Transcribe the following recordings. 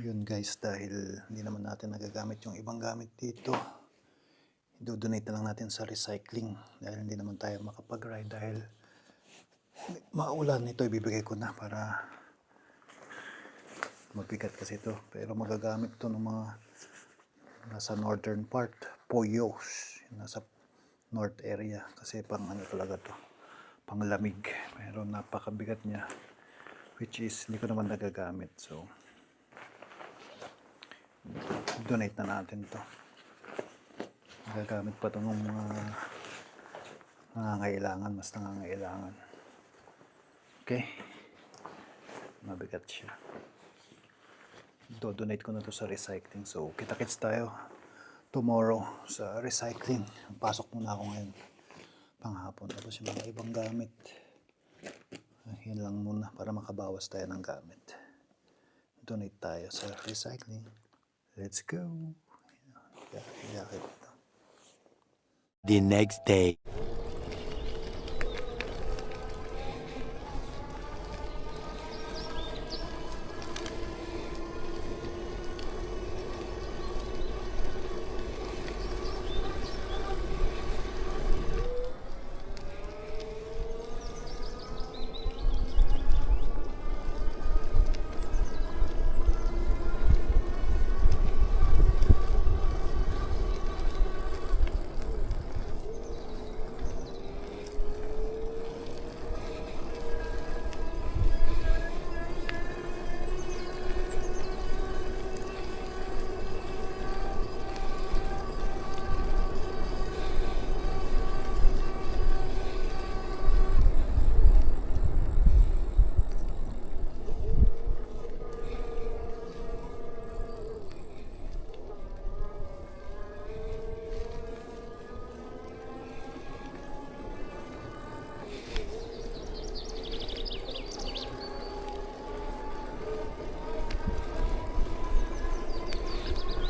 Yun guys, dahil hindi naman natin nagagamit yung ibang gamit dito, i-donate na lang natin sa recycling dahil hindi naman tayo makapag-ride dahil maulan. Ito ibibigay ko na para mabigat kasi ito, pero magagamit to ng mga nasa northern part, Poyos, nasa north area, kasi pang ano talaga to, pang lamig, pero napakabigat niya, which is hindi ko naman nagagamit, so donate na natin to. Magagamit pa ito ng mga nangangailangan, mas nangangailangan. Okay, mabigat siya. Do-donate ko na to sa recycling, so kita-kits tayo tomorrow sa recycling. Pasok muna ako ngayon panghapon, tapos yung mga ibang gamit yan lang muna para makabawas tayo ng gamit. Donate tayo sa recycling. Let's go. The next day.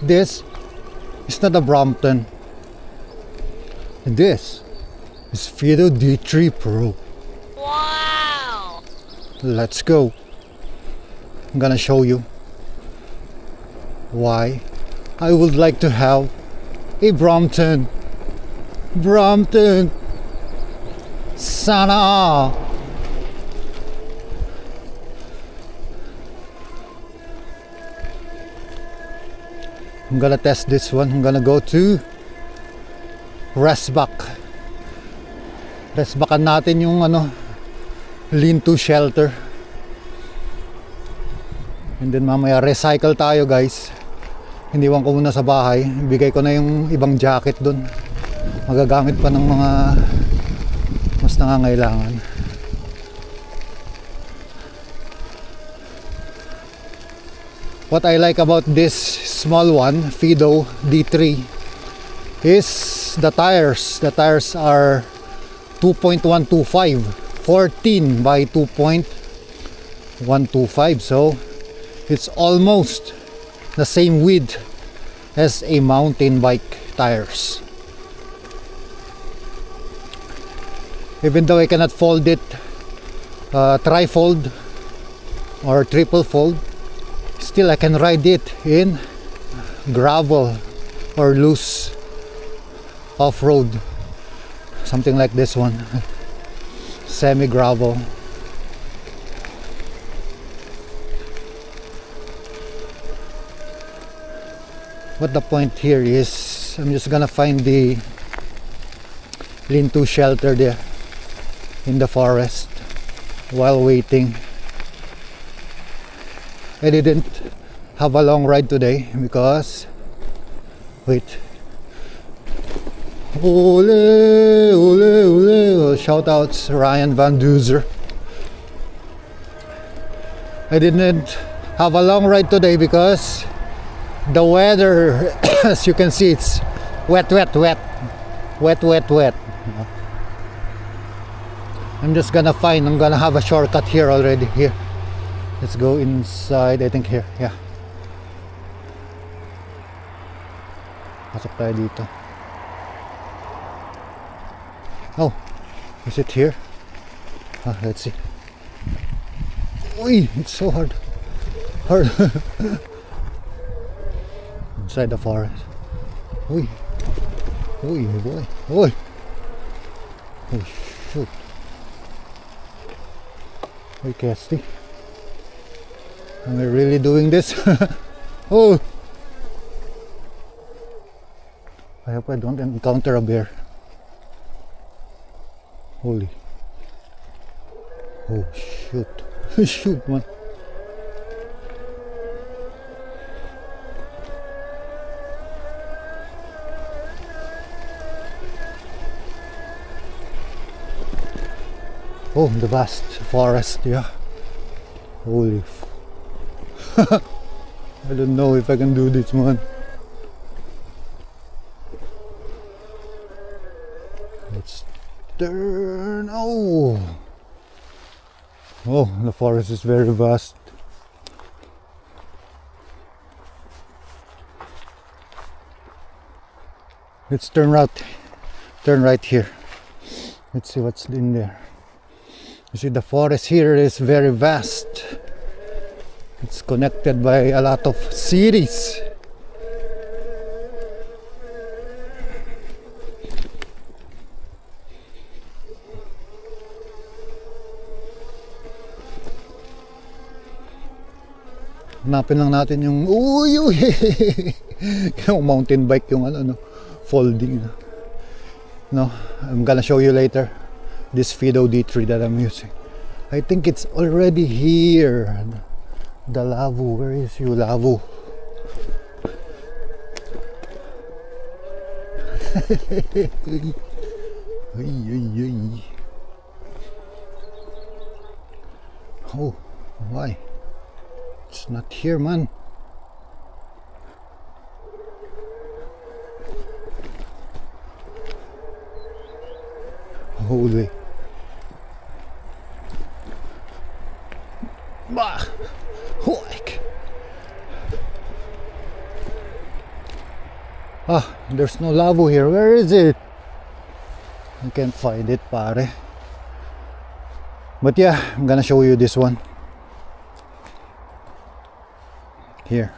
This is not a Brompton. This is Fido D3 Pro. Wow! Let's go. I'm gonna show you why I would like to have a Brompton. Brompton. Sana. I'm gonna test this one. I'm gonna go to Resback. Resbackan natin yung lean-to shelter. And then mamaya recycle tayo guys. Iniwan ko muna sa bahay. Bigay ko na yung ibang jacket dun. Magagamit pa ng mga mas nangangailangan. What I like about this small one, Fido D3, is the tires. The tires are 2.125, 14 by 2.125. So it's almost the same width as a mountain bike tires. Even though I cannot fold it tri-fold or triple fold, still I can ride it in gravel or loose off-road, something like this one, semi-gravel. What the point here is, I'm just gonna find the lean-to shelter there in the forest while waiting. I didn't have a long ride today because, wait, ole, ole, ole, shout outs Ryan Van Duzer. I didn't have a long ride today because the weather, as you can see, it's wet. I'm gonna have a shortcut here already, here. Let's go inside, I think here, yeah. Pasok tayo dito. Oh, is it here? Let's see. Uy, it's so hard. outside the forest. Uy. Uy, boy. Uy. Oh, shoot. Uy, Kesty. Am I really doing this? Oh. I hope I don't encounter a bear. Holy. Oh, shoot. Shoot, man. Oh, the vast forest, yeah. Holy. I don't know if I can do this, man. Let's turn. Oh. Oh, the forest is very vast. Let's turn right. Turn right here. Let's see what's in there. You see, the forest here is very vast. It's connected by a lot of cities. Hanapin lang natin yung uy. Yung mountain bike, yung ano, folding. No, I'm gonna show you later this Fido D3 that I'm using. I think it's already here. The Lavu, where is you, Lavu? Oh, why? It's not here, man. Holy. Bah! Hoik! Ah, there's no Lavu here. Where is it? I can't find it, pare. But yeah, I'm gonna show you this one. Here.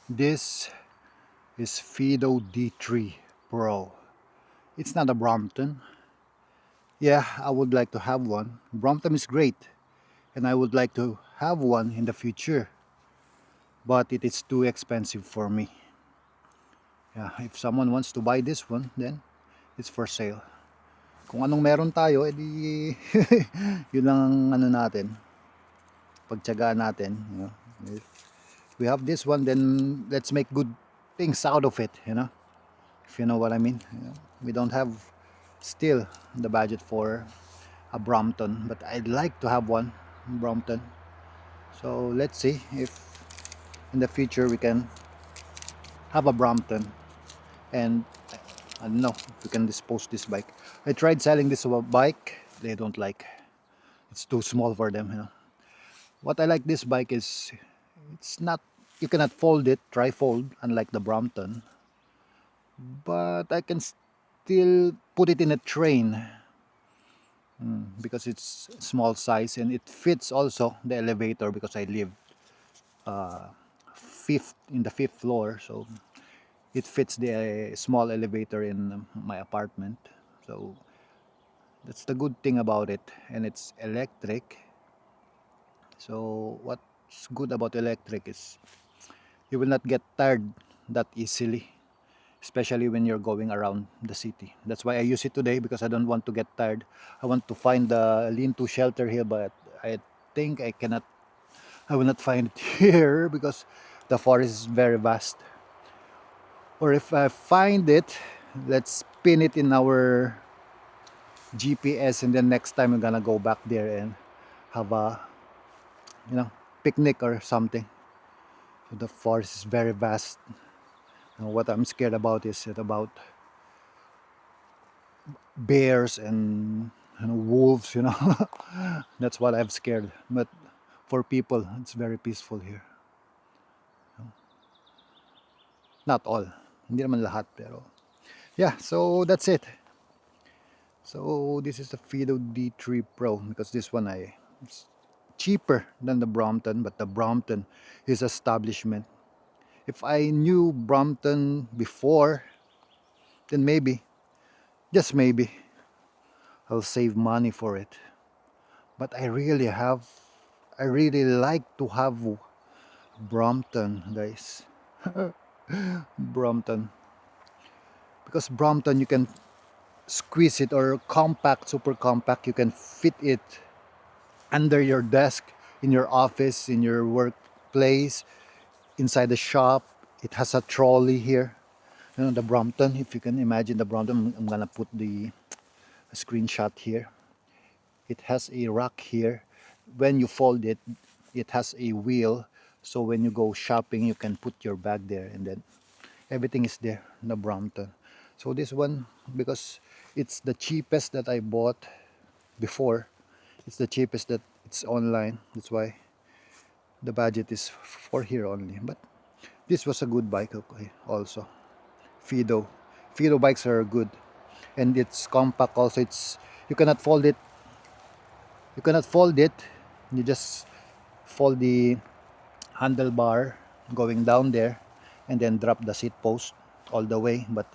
This is Fido D3 Pro. It's not a Brompton. Yeah, I would like to have one. Brompton is great, and I would like to have one in the future, but it is too expensive for me. Yeah, if someone wants to buy this one, then it's for sale. Kung anong meron tayo, edi yun lang ang ano natin, pagtiyagaan natin, you know. If we have this one, then let's make good things out of it, you know, if you know what I mean. You know, we don't have still the budget for a Brompton, but I'd like to have one Brompton. So let's see if in the future we can have a Brompton, and I don't know if we can dispose this bike. I tried selling this bike, they don't like, it's too small for them, you know. What I like this bike is it's not, you cannot fold it, tri-fold, unlike the Brompton, but I can still put it in a train because it's small size, and it fits also the elevator because I live in the fifth floor, so it fits the small elevator in my apartment. So that's the good thing about it, and it's electric. So what's good about electric is you will not get tired that easily, especially when you're going around the city. That's why I use it today, because I don't want to get tired. I want to find the lean-to shelter here, but I think I will not find it here because the forest is very vast. Or if I find it, let's pin it in our GPS, and then next time I'm gonna go back there and have a, you know, picnic or something. So the forest is very vast. And what I'm scared about is about bears and wolves, you know. That's what I'm scared. But for people, it's very peaceful here. Not all. Hindi naman lahat, pero yeah, so that's it. So this is the Fido D3 Pro because this one it's cheaper than the Brompton, but the Brompton is establishment. If I knew Brompton before, then maybe, just maybe, I'll save money for it. But I really like to have Brompton, guys. Brompton. Because Brompton, you can squeeze it, or compact, super compact, you can fit it under your desk, in your office, in your workplace, inside the shop. It has a trolley here. You know, the Brompton, if you can imagine the Brompton, I'm gonna put the screenshot here. It has a rack here. When you fold it, it has a wheel, so when you go shopping you can put your bag there, and then everything is there, the Brompton. So this one, because it's the cheapest that I bought before, it's the cheapest that it's online, that's why the budget is for here only. But this was a good bike, okay, also. Fido bikes are good, and it's compact also. It's, you cannot fold it, you just fold the handlebar going down there and then drop the seat post all the way. But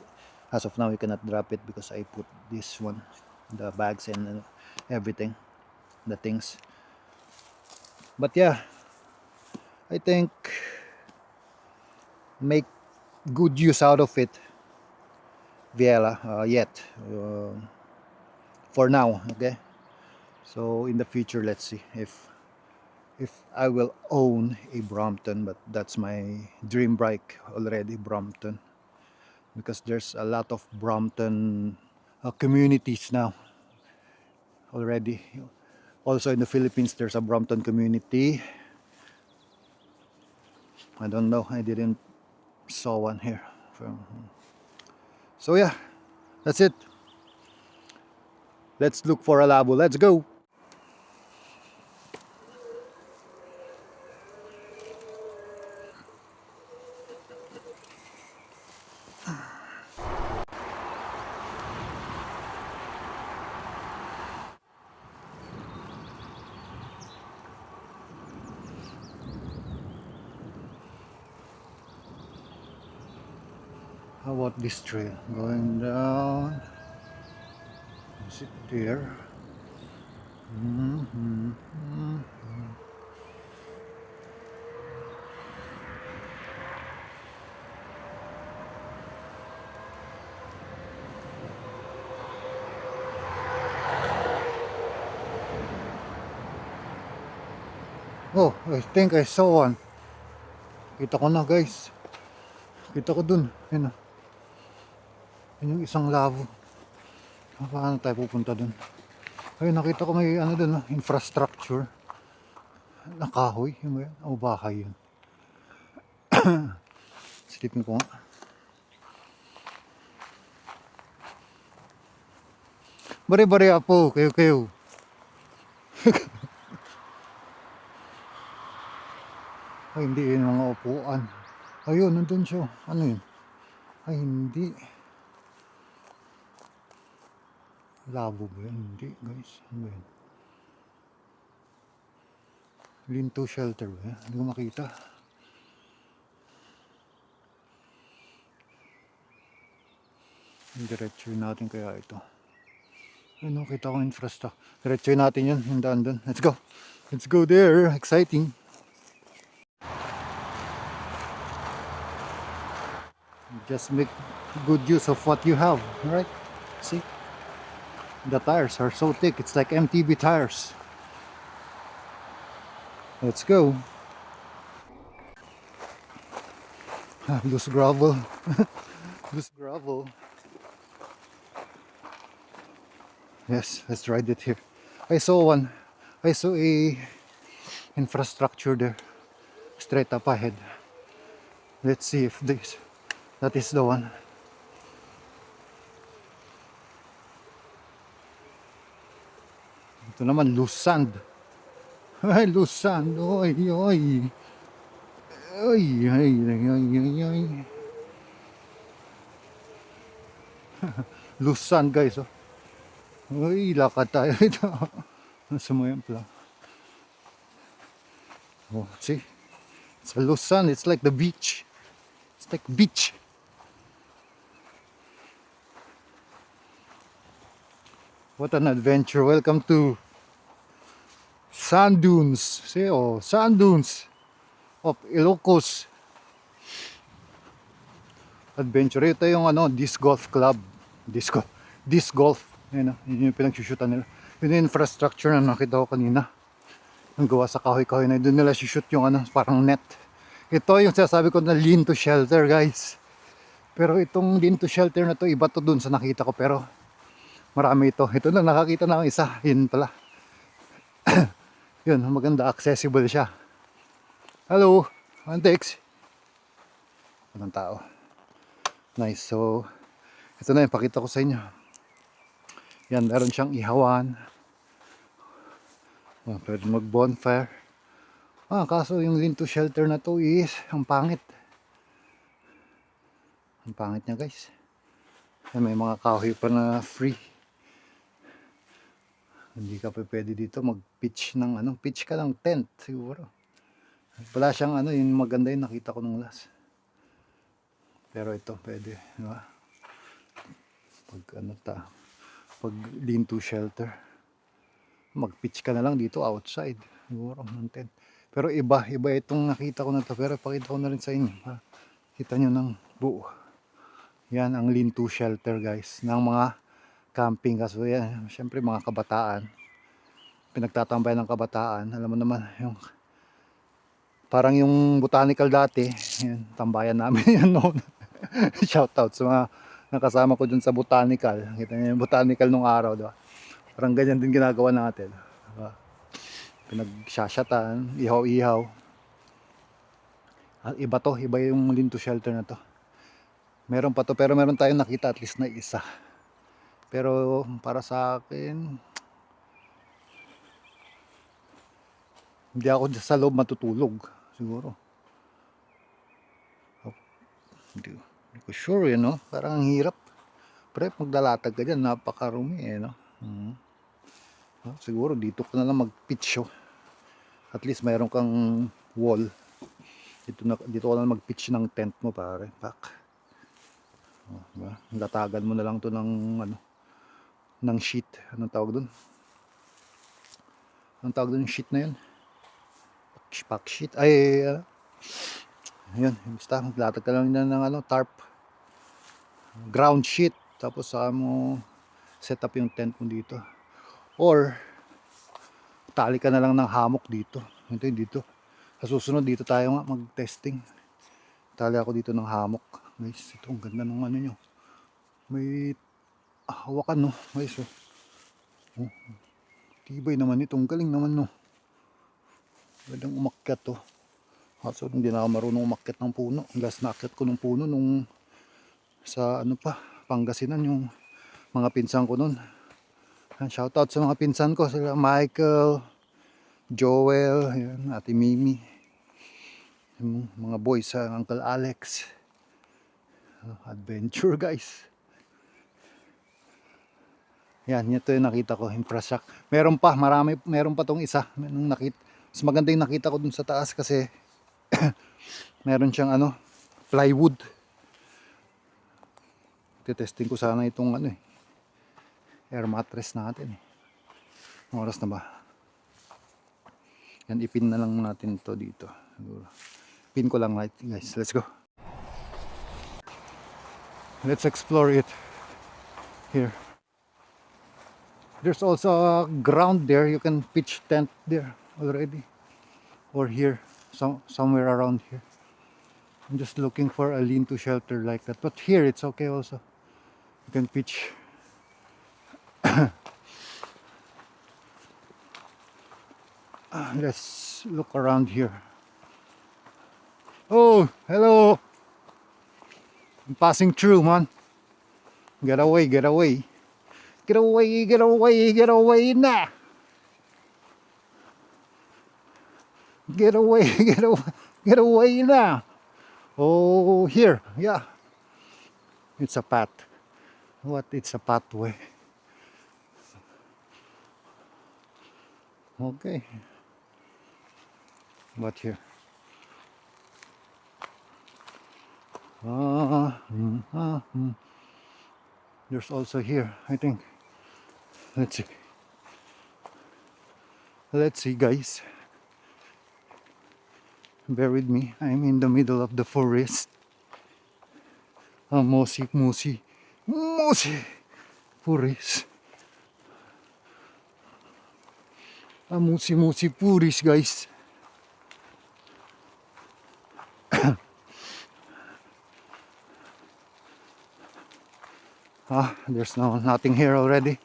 as of now you cannot drop it because I put this one, the bags and everything, the things. But yeah, I think make good use out of it, Viela, for now, okay. So in the future, let's see if I will own a Brompton, but that's my dream bike already, Brompton, because there's a lot of Brompton communities now already. Also in the Philippines, there's a Brompton community. I don't know, I didn't saw one here. So yeah, that's it. Let's look for a Labo. Let's go. How about this trail going down? Is it there? Oh, I think I saw one. Kita ko na, guys. Kita ko dun. Yun, yun yung isang lavo. Paano tayo pupunta dun? Ayun, nakita ko may ano dun, infrastructure. Nakahoy. Yun ba yan? O bahay yun. Silipin ko nga. Bari-bari apo. Kayo. Ay, hindi yun mga upuan. Ayun, nandun siya. Ano yun? Ay, hindi. Labo ba yan? Hindi, guys. Ano yun? Linto shelter ba yan? Hindi ko makita. Diretsuin natin kaya ito. Ay, nakita ko infrastructure. Diretsuin natin yun. Yung daan dun. Let's go. Let's go there. Exciting. Just make good use of what you have, right? See, the tires are so thick, it's like MTB tires. Let's go. Loose gravel. Loose gravel. Yes, let's ride it here. I saw one. I saw a infrastructure there, straight up ahead. Let's see if that is the one. Ito naman, loose sand. Ay, loose sand. Oy. Loose sand, guys. Oh. Uy, lakad tayo ito. Sumayan pala. Oh, see? It's a Lausanne. It's like the beach. It's like beach. What an adventure. Welcome to Sand Dunes. See, oh, Sand Dunes of Ilocos. Adventure. Ito yung ano, disc golf club. Disc golf. Yun, yun yung pinagsushootan nila. Yun yung infrastructure na nakita ko kanina. Yung gawa sa kahoy-kahoy na doon nila shoot yung ano, parang net. Ito yung sinasabi ko na lean to shelter, guys. Pero itong lean to shelter na to, iba to dun sa nakita ko. Pero marami ito. Ito na, nakakita na ako isa. Yun pala. Yun, maganda. Accessible siya. Hello, Antex. Walang tao. Nice. So, ito na yung pakita ko sa inyo. Yan, meron siyang ihawan. Oh, pwede mag bonfire. Kaso yung lean to shelter na to is ang pangit. Ang pangit niya, guys. May mga kahoy pa na free. Hindi ka pa pwede dito mag-pitch ng ano, pitch ka ng tent siguro. Wala siyang ano, yung maganda yung nakita ko nung last. Pero ito pwede, di ba? Pag lean to shelter. Mag-pitch ka na lang dito outside siguro ng tent. Pero iba itong nakita ko na to, pero pakita ko na rin sa inyo. Kita nyo ng buo. Yan ang lean to shelter, guys, ng mga camping. Kaso yan, syempre mga kabataan, pinagtatambay ng kabataan. Alam mo naman yung parang yung botanical dati, yan, tambayan namin yan noon. Shout out sa mga nakasama ko dun sa botanical. Kita niyo yung botanical nung araw, diba? Parang ganyan din ginagawa natin, diba? Pinagsasyatan, ihaw-ihaw. At iba yung lean to shelter na to. Meron pa to, pero meron tayong nakita at least na isa. Pero para sa akin, hindi ako sa loob matutulog siguro. Hindi ko sure, you know? Parang ang hirap. Pero maglalatag ka dyan, napakarumi eh, no? Siguro dito ka na lang mag-pitch, oh. At least mayroon kang wall. Dito ka na lang mag-pitch ng tent mo, pare. Pak. Diba? Latagan mo na lang to ng ano, ng sheet. Anong tawag doon? Anong tawag doon yung sheet na yun? Pack sheet. Ay, yun, basta maglatag ka lang ng ano, tarp. Ground sheet. Tapos saka mo set up yung tent mo dito. Or tali ka na lang ng hammock dito. Ito yung dito. Sa susunod dito tayo nga mag-testing. Tali ako dito ng hammock. Guys, ito ang ganda ng ano nyo. May hawakan, no? Guys, oh. Tibay naman ito. Ang galing naman, no? Pwedeng umakyat, to. So, hindi na ako marunong umakyat ng puno. Last na akyat ko ng puno nung sa ano pa, Pangasinan, yung mga pinsan ko nun. Shoutout sa mga pinsan ko, sila Michael, Joel, yan, Ate Mimi, yung mga boys, Uncle Alex. Adventure, guys. Yan, ito yung nakita ko, infrastructure. Meron pa tong isa. Mas maganda yung nakita ko dun sa taas kasi meron siyang ano, plywood. Testing ko sana itong ano air mattress natin. Oras na ba? Yan, ipin na lang natin to dito. Siguro. Pin ko lang, guys. Let's go. Let's explore it here. There's also a ground there. You can pitch tent there already. Or here. Somewhere around here. I'm just looking for a lean-to shelter like that. But here it's okay also. You can pitch. Let's look around here. Oh, hello. I'm passing through, man. Get away, get away. Get away, get away, get away now. Get away, get away now. Oh, here, yeah. It's a path. What? It's a pathway. Okay. But here. There's also here, I think. Let's see. Let's see, guys. Bear with me. I'm in the middle of the forest. Mosi forest. Mosi forest, guys. There's nothing here already.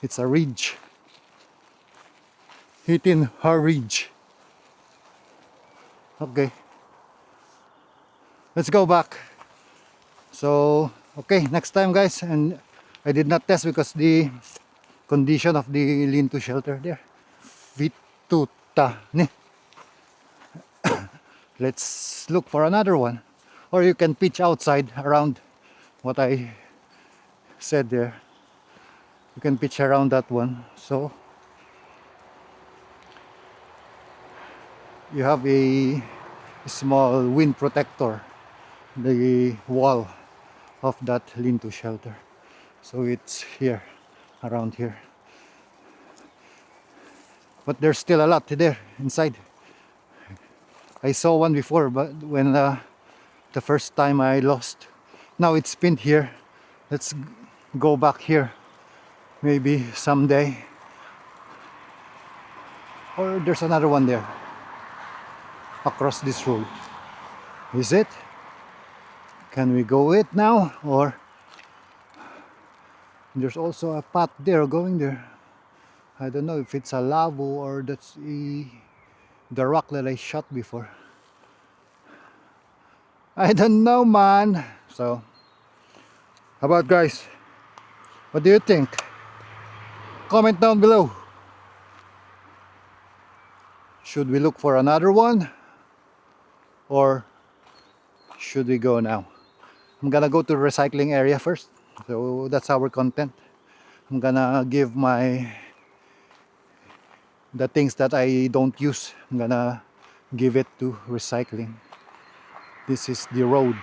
It's a ridge. Hitting her ridge. Okay. Let's go back. So, okay, next time, guys. And I did not test because the condition of the lean-to shelter there. Vituta. Let's look for another one. Or you can pitch outside around what I said there. You can pitch around that one. So you have a small wind protector, the wall of that lean-to shelter. So it's here, around here. But there's still a lot there inside. I saw one before, but when the first time I lost. Now it's pinned here. Let's go back here. Maybe someday. Or there's another one there. Across this road. Is it? Can we go it now? Or there's also a path there going there. I don't know if it's a lavo or that's the rock that I shot before. I don't know, man. So, how about, guys? What do you think? Comment down below. Should we look for another one? Or should we go now? I'm gonna go to the recycling area first. So that's our content. I'm gonna give the things that I don't use. I'm gonna give it to recycling. This is the road.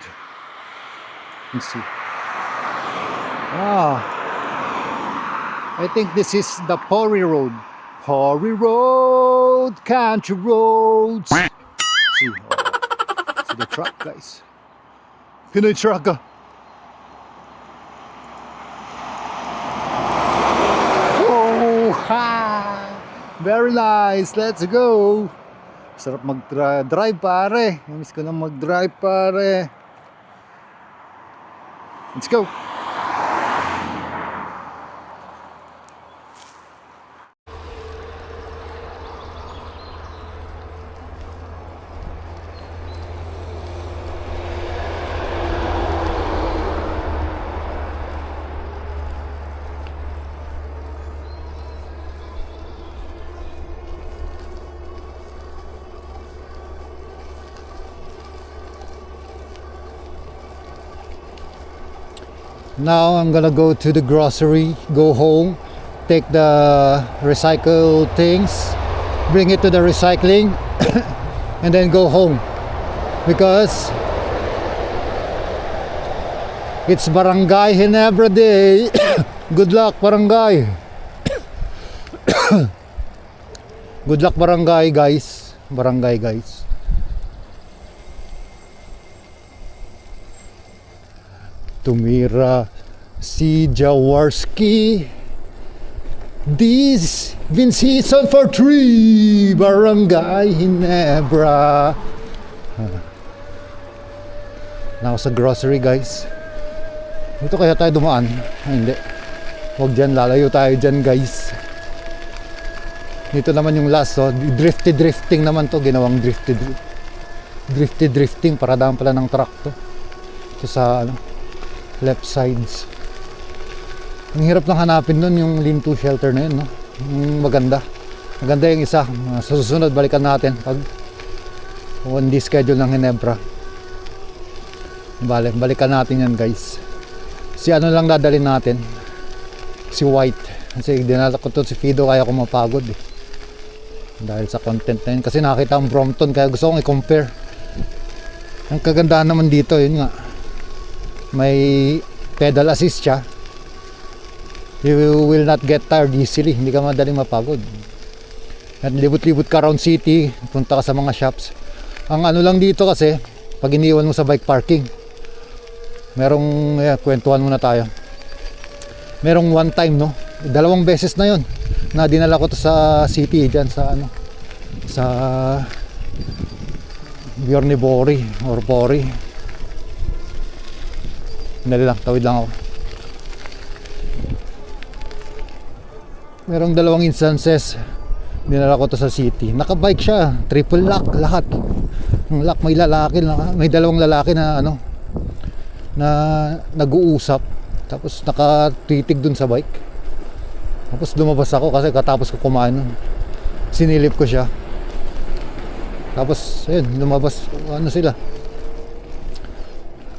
Let's see. I think this is the Pori Road. Pori Road, country roads. See, see the truck, guys. Pinoy truck. Oh, ha! Very nice. Let's go. Sarap mag-drive, pare. Miss ko na mag-drive, pare. Let's go. Now I'm gonna go to the grocery, go home, take the recycle things, bring it to the recycling, and then go home because it's Barangay Ginebra Day. Good luck, Barangay. Good luck, Barangay guys. Barangay guys. Tumira si Jaworski. This been season for 3 Barangay Ginebra. Now sa grocery, guys. Dito kaya tayo dumaan? Ay, hindi. Huwag dyan, lalayo tayo dyan, guys. Dito naman yung last, oh. Drifting naman to. Ginawang drifting para daan pala ng truck to. Ito sa left sides. Ang hirap lang hanapin nun yung lean-to shelter na yun, no? Yung maganda yung isa. Sa susunod balikan natin pag hindi schedule ng Ginebra. Balikan natin yan, guys. Si ano lang dadalhin natin, si White, kasi dinala ko to si Fido kaya ko mapagod eh. dahil sa content na yun, kasi nakita ang Brompton kaya gusto kong i-compare. Ang kagandahan naman dito, yun nga, may pedal assist siya. You will not get tired easily, hindi ka madaling mapagod. At libot-libot ka around city, punta ka sa mga shops. Ang ano lang dito kasi, pag iniwan mo sa bike parking, merong, kwentuhan muna tayo. Merong one time, no, 2 beses na yon na dinala ko to sa city, dyan sa ano, sa Bjornibori or Pori. Dali lang, tawid lang ako. Merong 2 instances dinala ko to sa city. Nakabike siya, triple lock lahat. Ang lock may lalaki, may 2 lalaki na ano, na nag-uusap. Tapos nakatitig dun sa bike. Tapos lumabas ako kasi katapos ko kumain nun. Sinilip ko siya. Tapos ayun, lumabas, ano sila,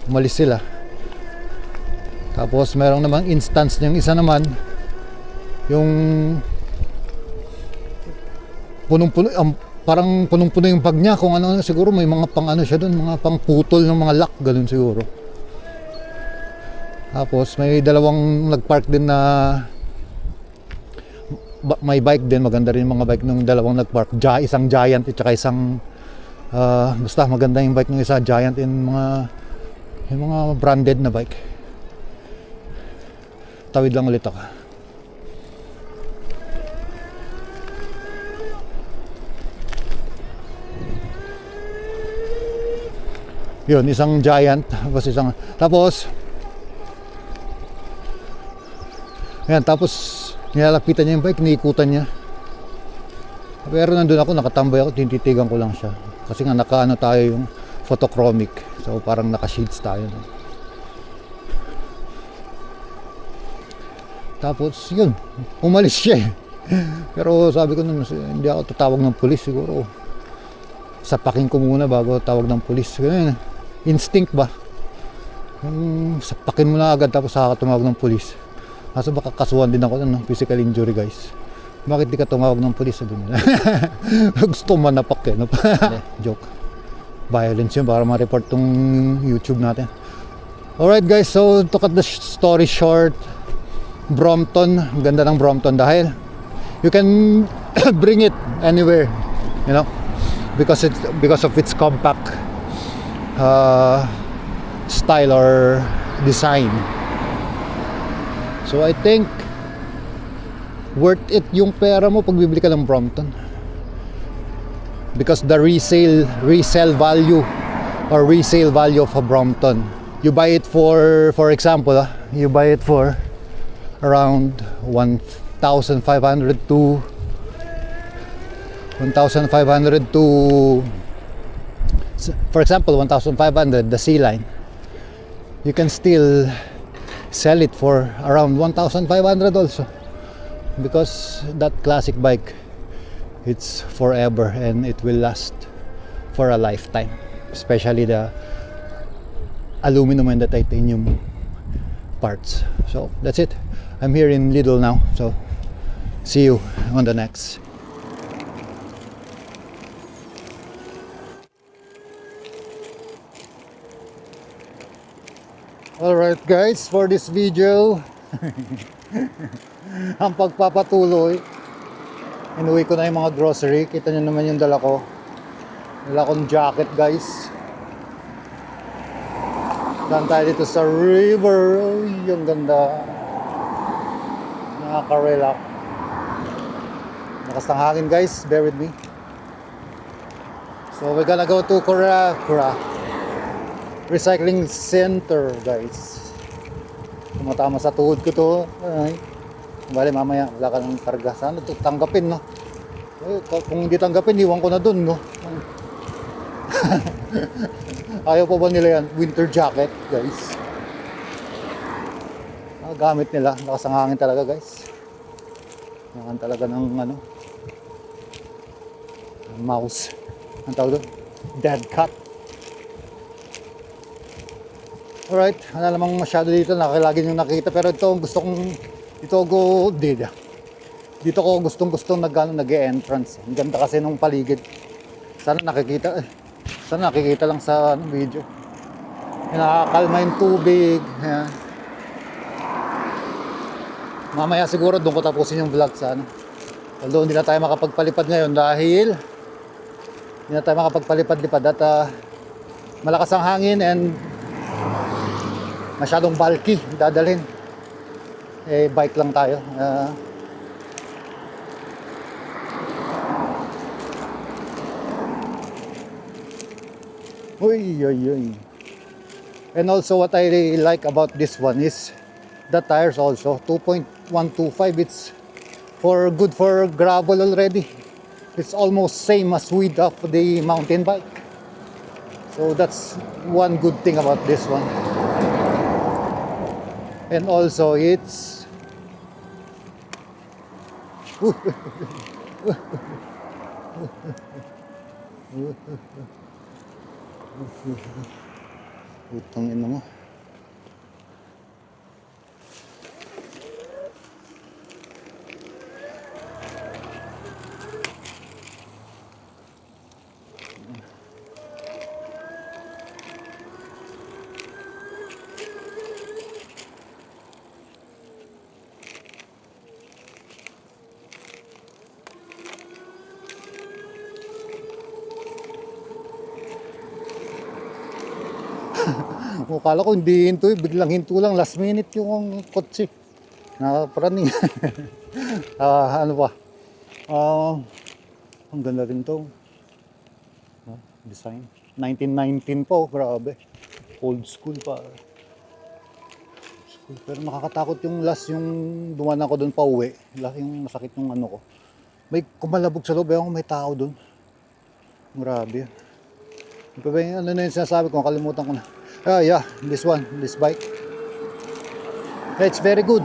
umalis sila. Tapos merong namang instance, yung isa naman, yung punong-puno, parang punong-puno yung bag niya, kung ano, siguro may mga pang ano siya doon, mga pang putol ng mga lock, ganun siguro. Tapos may 2 nagpark din na may bike din, maganda rin mga bike ng 2 nagpark, isang Giant at saka isang basta maganda yung bike ng isa, Giant, yung mga branded na bike. Tawid lang ulit ako. Yun, isang Giant, tapos ayan, tapos nilalapitan niya yung bike, niikutan niya. Pero nandun ako, nakatambay ako, tinititigan ko lang siya. Kasi nga nakaano tayo yung photochromic. So parang naka-shades tayo. No? Tapos yun, umalis siya eh. Pero sabi ko nun, hindi ako tatawag ng pulis siguro. Sapakin ko muna bago tawag ng pulis. Ganyan, instinct ba? Sapakin mo na agad tapos saka tumawag ng pulis. Kaso baka kasuhan din ako ng physical injury, guys. Bakit di ka tumawag ng pulis? Sabi nila. Gusto manapak eh. No? Joke. Violence yun para ma-report tong YouTube natin. Alright guys, so to cut the story short, Brompton, ganda ng Brompton dahil you can bring it anywhere, you know, because of its compact style or design. So I think worth it yung pera mo pag bibili ka ng Brompton, because the resale value of a Brompton, you buy it for example, you buy it for around 1,500 to for example 1,500, the C-Line, you can still sell it for around 1,500 also, because that classic bike, it's forever and it will last for a lifetime, especially the aluminum and the titanium parts. So that's it. I'm here in Lidl now, so see you on the next. Alright guys, for this video, ang pagpapatuloy, inuwi ko na yung mga grocery. Kita nyo naman yung dala ko. Dala kong jacket guys. Dan tayo dito sa river. Yung ganda. Nakaka-relax. Lakas ng hangin guys, bear with me. So we're gonna go to Kura Recycling Center guys. Tumatama sa tuhod ko to. Ay. Bale mamaya wala ka ng karga. Sana ito tanggapin, no? Eh, kung hindi tanggapin, iwan ko na dun, no? Ayaw pa ba nila yan? Winter jacket guys. Gamit nila. Lakas ang hangin talaga guys. Hangin talaga ng ano, mouse. Ang tawag doon? Dead cat. Alright, wala namang masyado dito, lagi yung nakikita, pero ito gusto kong Dito ko gustong-gustong nag-entrance. Ang ganda kasi nung paligid. Sana nakikita lang sa video. Nakakalma yung tubig. Ayan. Mamaya siguro doon ko tapusin yung vlog sa ano. Although hindi na tayo makapagpalipad ngayon dahil hindi na tayo makapagpalipad-lipad at malakas ang hangin and masyadong bulky dadalhin. Bike lang tayo. And also what I really like about this one is the tires also 2.125. It's good for gravel already. It's almost same as width of the mountain bike. So that's one good thing about this one. And also it's utang ina mo. Kala ko hindi hinto, biglang hinto lang, last minute yung kotse. Nakaparaning. Ano ba? Ang ganda rin to. Design. 1919 po, grabe. Old school pa. Old school. Pero nakakatakot yung last yung duman ako doon pa uwi. Last yung masakit yung ano ko. May kumalabog sa loob, may tao doon. Grabe. Ano na yung sinasabi ko, kalimutan ko na. Yeah, this bike. Yeah, it's very good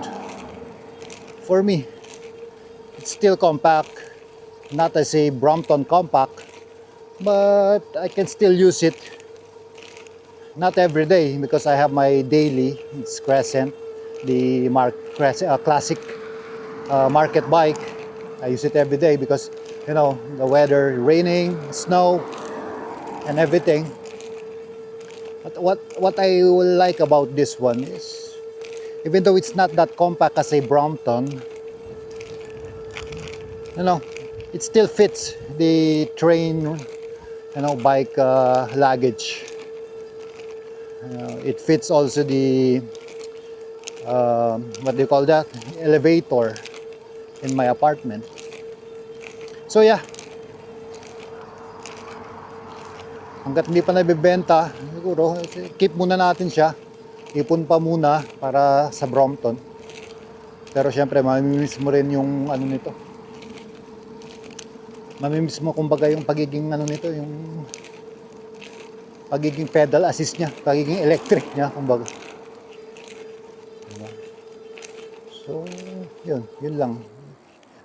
for me. It's still compact, not as a Brompton compact, but I can still use it. Not every day because I have my daily. It's Crescent, the classic market bike. I use it every day because the weather, raining, snow, and everything. But what I will like about this one is, even though it's not that compact as a Brompton, it still fits the train, bike luggage. It fits also the what do you call that? Elevator in my apartment. So yeah. Hanggat hindi pa nabibenta, siguro keep muna natin siya. Ipon pa muna para sa Brompton. Pero syempre, mamimiss mo rin yung ano nito. Mamimiss mo kumbaga yung pagiging ano nito, yung pagiging pedal assist niya, pagiging electric niya kumbaga. So, yun lang.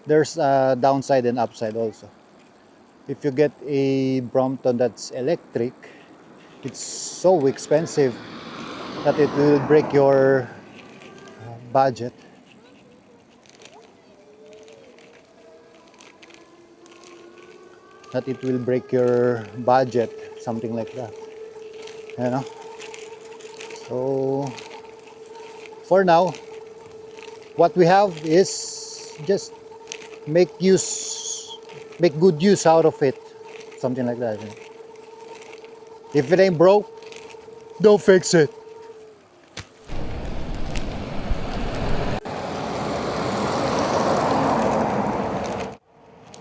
There's a downside and upside also. If you get a Brompton that's electric, it's so expensive that it will break your budget. Something like that. So, for now, what we have is just make good use out of it, something like that. If it ain't broke, don't fix it.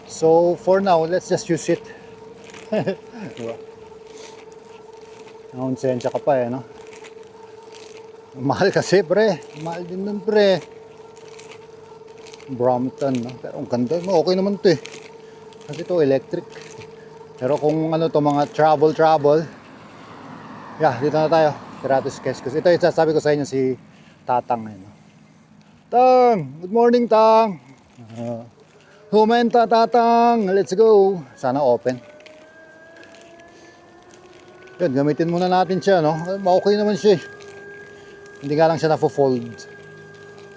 So for now, let's just use it. Diba? Nakonsensya ka pa no? Mahal kasi pre, mahal din nun pre. Brompton, no? Pero ang ganda, okay naman to kasi ito electric. Pero kung mga travel, yeah, dito na tayo, Piratus Sketch. Ito yung sasabi ko sa inyo, si Tatang. Tang, good morning Tang. Humenta Tatang, let's go. Sana open. Yan, gamitin muna natin siya, no? Okay naman siya. Hindi nga lang siya na-fold.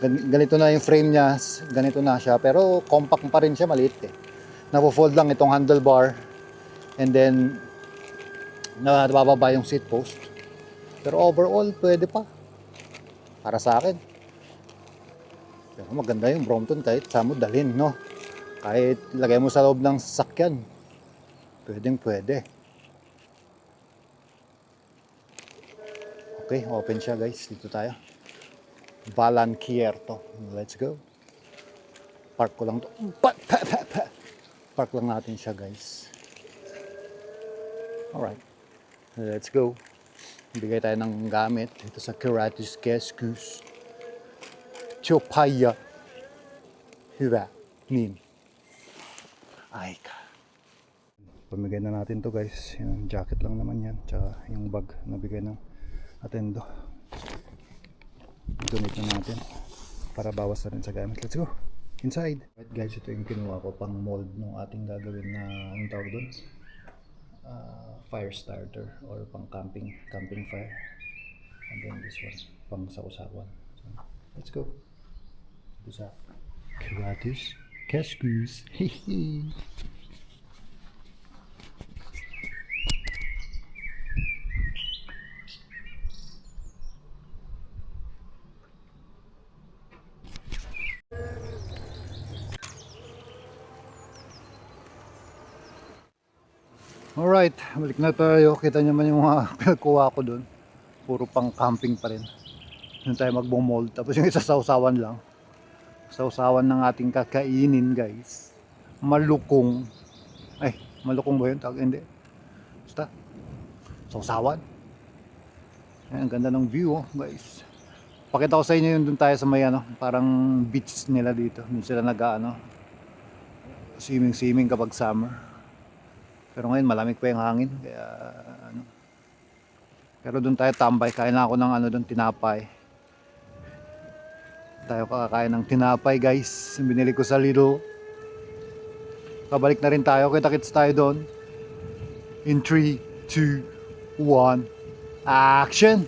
Ganito na yung frame niya, ganito na siya, pero compact pa rin siya, maliit eh. Napo-fold lang itong handlebar, and then nabababa yung seat post. Pero overall, pwede pa. Para sa akin. Pero maganda yung Brompton kahit saan mo dalhin, no? Kahit lagay mo sa loob ng sasakyan. Pwedeng pwede. Okay, open siya guys. Dito tayo. Valanquierto. Let's go. Park ko lang to. Park lang natin siya guys. Alright. Let's go. Bigay tayo ng gamit. Ito sa Keratis Keskus. Chopaya. Hiva. Nin. Ay ka. Pamigay na natin to guys. Yung jacket lang naman yan. Tsaka yung bag na bigay ng Attendo. Donate na natin. Para bawas na rin sa gamit. Let's go. Inside. Right guys, ito yung kinuha ko pang mold ng ating gagawin na anong tawag doon? Fire starter or pang camping fire. And then this one, pang sausawan. So, let's go. Ito sa Keratis Keskus. Hehe. Alright, balik na tayo. Kita nyo man yung mga pinagkuha ko doon. Puro pang camping pa rin. Doon tayo magbo-mold. Tapos yung isa sausawan lang. Sausawan ng ating kakainin guys. Malukong. Ay, malukong ba yun? Hindi. Basta. Sausawan. Ayan, ang ganda ng view guys. Pakita ko sa inyo yun doon tayo sa may parang beach nila dito. Doon sila swimming kapag summer. Pero ngayon malamig pa yung hangin kaya pero doon tayo tambay, kain na ako ng doon tinapay. Tayo kakain ng tinapay guys. Binili ko sa Lidl. Pabalik na rin tayo, kita-kits tayo doon. In 3, 2, 1, action!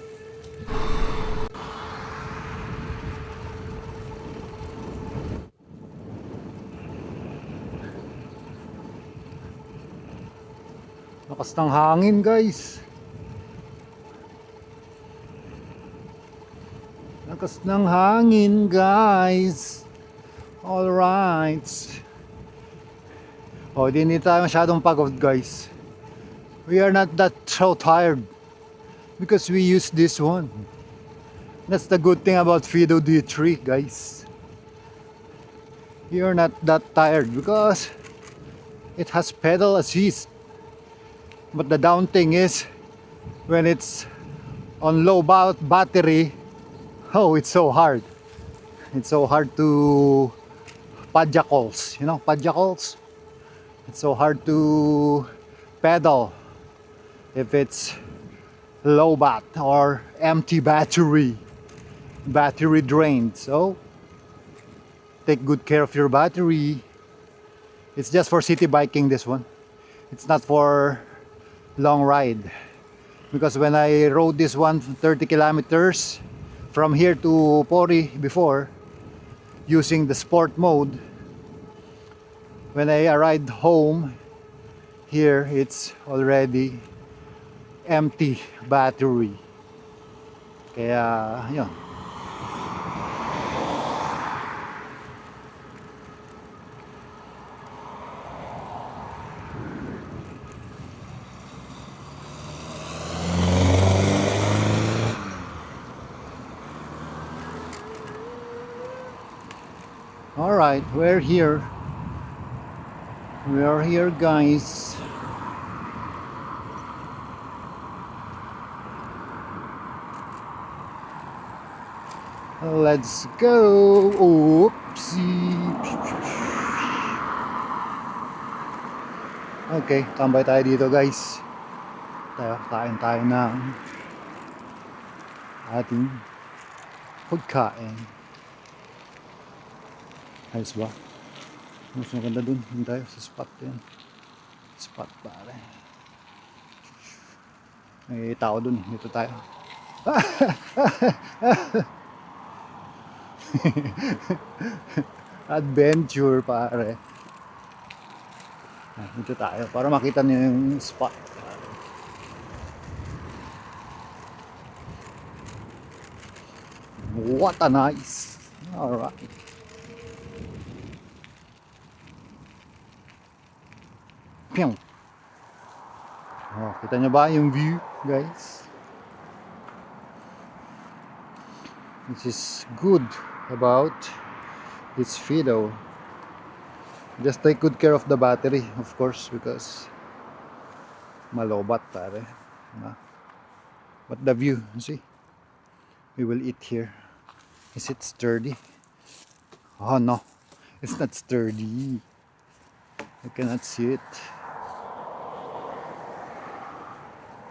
Lakas ng hangin guys. Lakas ng hangin guys. Alright. Oh, hindi tayo masyadong pagod guys. We are not that so tired because we use this one. That's the good thing about Fido D3 guys. You're not that tired because it has pedal assist. But the down thing is when it's on low battery, oh, it's so hard. It's so hard to padjacles, padjacles. It's so hard to pedal if it's low bat or empty battery drained. So take good care of your battery. It's just for city biking, this one. It's not for long ride, because when I rode this one 30 kilometers from here to Pori before using the sport mode, when I arrived home here it's already empty battery, kaya yun. Alright, we're here. We are here, guys. Let's go. Oopsie. Okay, tambay tayo dito, guys. Kain tayo ng ating pagkain. Ayos ba? Mas maganda dun. Dun tayo sa spot yan. Spot pare. May tao dun. Dito tayo. Adventure, pare. Dito tayo para makita niyo yung spot. What a nice. Alright. Pyong. Oh, kita niyo ba yung view, guys? This is good about its Fido. Just take good care of the battery, of course, because malobat, pare. But the view, you see? We will eat here. Is it sturdy? Oh no, it's not sturdy. I cannot see it.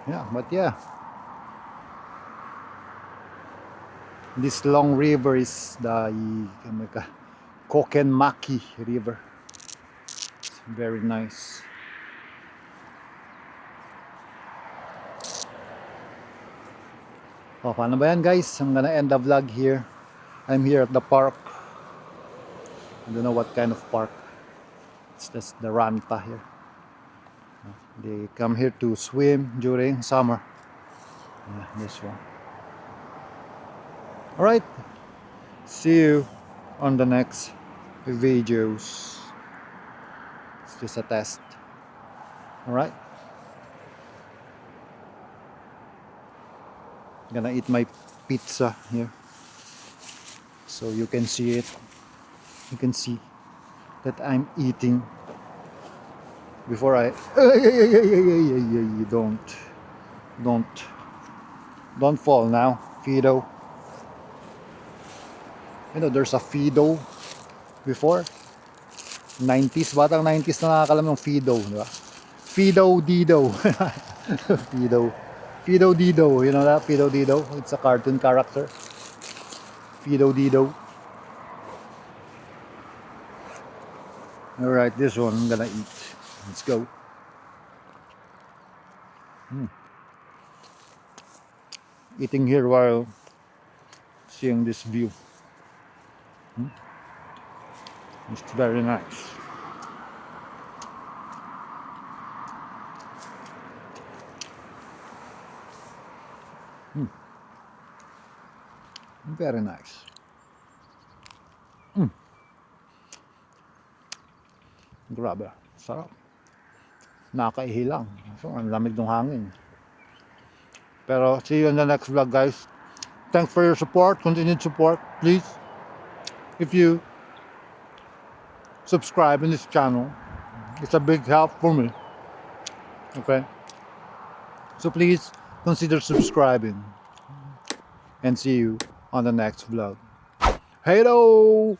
Yeah, but yeah. This long river is the Kokenmaki River. It's very nice. Oh, paano ba yan, guys? I'm gonna end the vlog here. I'm here at the park. I don't know what kind of park. It's just the Ranta here. They come here to swim during summer. Yeah, this one. Alright. See you on the next videos. It's just a test. Alright. Gonna eat my pizza here. So you can see it. You can see that I'm eating before I don't fall now. Fido. You know, there's a Fido before. 90s, batang 90s na nakakalam ng Fido, di ba? Fido Dido. Fido. Fido Dido, you know that? Fido Dido. It's a cartoon character. Fido Dido. Alright, this one I'm gonna eat. Let's go. Eating here while seeing this view. It's very nice. Very nice. Grabe, sarap. Nakaihi lang. So, ang lamig ng hangin. Pero see you in the next vlog, guys. Thanks for your support, continued support. Please, if you subscribe in this channel, it's a big help for me. Okay? So please consider subscribing. And see you on the next vlog. Hey-do!